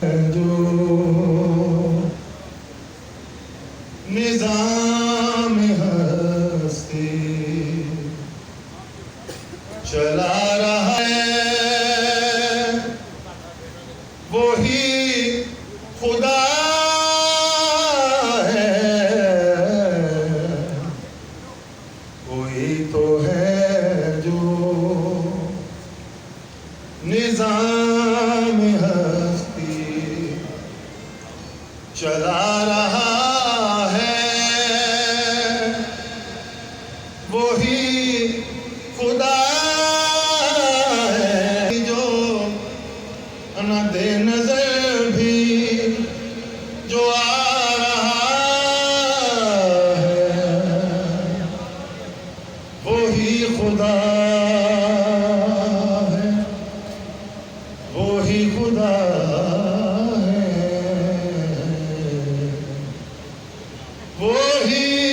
जो निजाम हस्ती चला रहा है वही खुदा है, कोई तो है जो निजाम हस्ती चला रहा है, वही खुदा है जो न दे नजर भी जो आ रहा है, वही खुदा है, वही खुदा है, वही